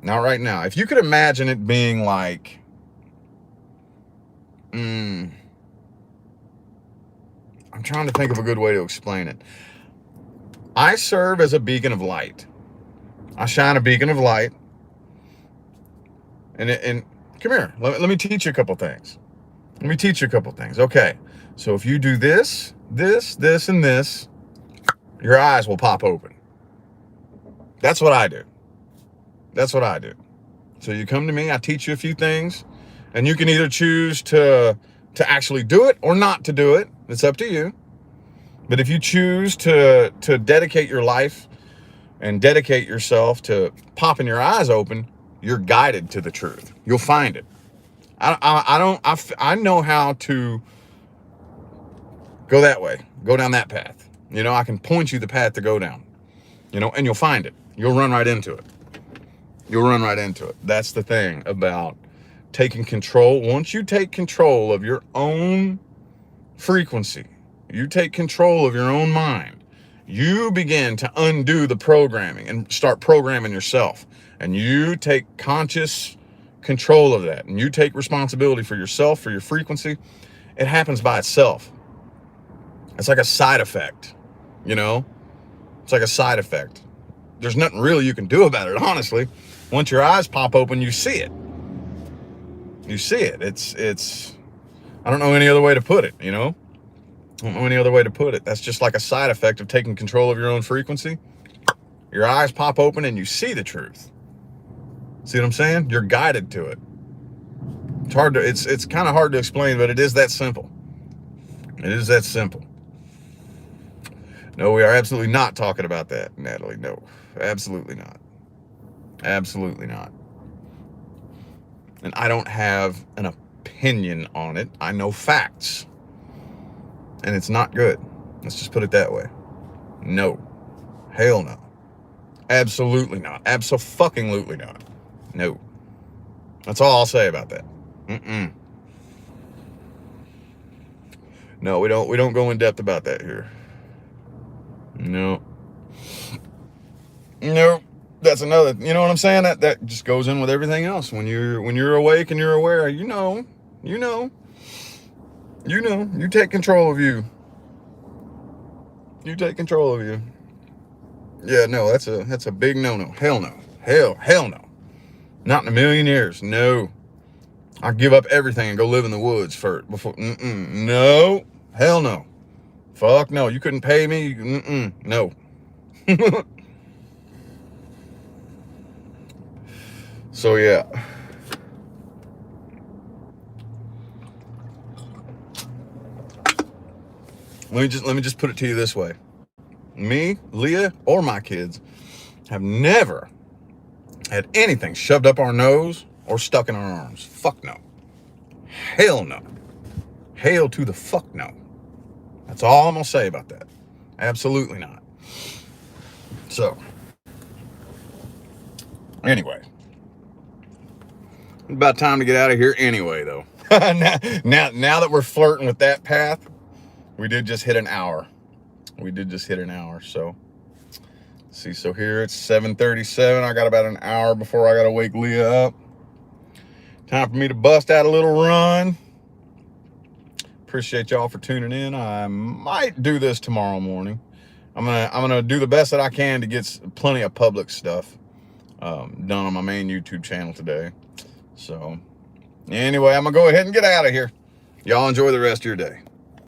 Not right now. If you could imagine it being like, I'm trying to think of a good way to explain it. I serve as a beacon of light. I shine a beacon of light. And come here, let me teach you a couple things. Okay, so if you do this, and this, your eyes will pop open. That's what I do. So you come to me, I teach you a few things, and you can either choose to actually do it or not to do it. It's up to you. But if you choose to dedicate your life and dedicate yourself to popping your eyes open, you're guided to the truth. You'll find it. I know how to go that way, go down that path. You know, I can point you the path to go down, you know, and you'll find it. You'll run right into it. That's the thing about taking control. Once you take control of your own frequency, you take control of your own mind, you begin to undo the programming and start programming yourself. And you take conscious control of that, and you take responsibility for yourself, for your frequency. It happens by itself. It's like a side effect, you know? It's like a side effect. There's nothing really you can do about it, honestly. Once your eyes pop open, you see it. It's, I don't know any other way to put it, you know? That's just like a side effect of taking control of your own frequency. Your eyes pop open and you see the truth. See what I'm saying? You're guided to it. It's kind of hard to explain, but it is that simple. No, we are absolutely not talking about that, Natalie. No, absolutely not. And I don't have an opinion on it. I know facts. And it's not good. Let's just put it that way. No. Hell no. Absolutely not. Abso-fucking-lutely not. No. That's all I'll say about that. No, we don't go in depth about that here. No. That's another, you know what I'm saying? That just goes in with everything else. When you're awake and you're aware, you take control of you. Yeah, no, that's a big no-no. Hell no. Hell no. Not in a million years. No. I'll give up everything and go live in the woods before. No. Hell no. Fuck no. You couldn't pay me. No. So yeah. Let me just put it to you this way. Me, Leah, or my kids have never had anything shoved up our nose or stuck in our arms. Fuck no. Hell no. Hail to the fuck no. That's all I'm gonna say about that. Absolutely not. So, anyway, about time to get out of here anyway, though. now that we're flirting with that path, we did just hit an hour. So, see, so here it's 7:37. I got about an hour before I gotta wake Leah up. Time for me to bust out a little run. Appreciate y'all for tuning in. I might do this tomorrow morning. I'm gonna do the best that I can to get plenty of public stuff done on my main YouTube channel today. So anyway, I'm gonna go ahead and get out of here. Y'all enjoy the rest of your day.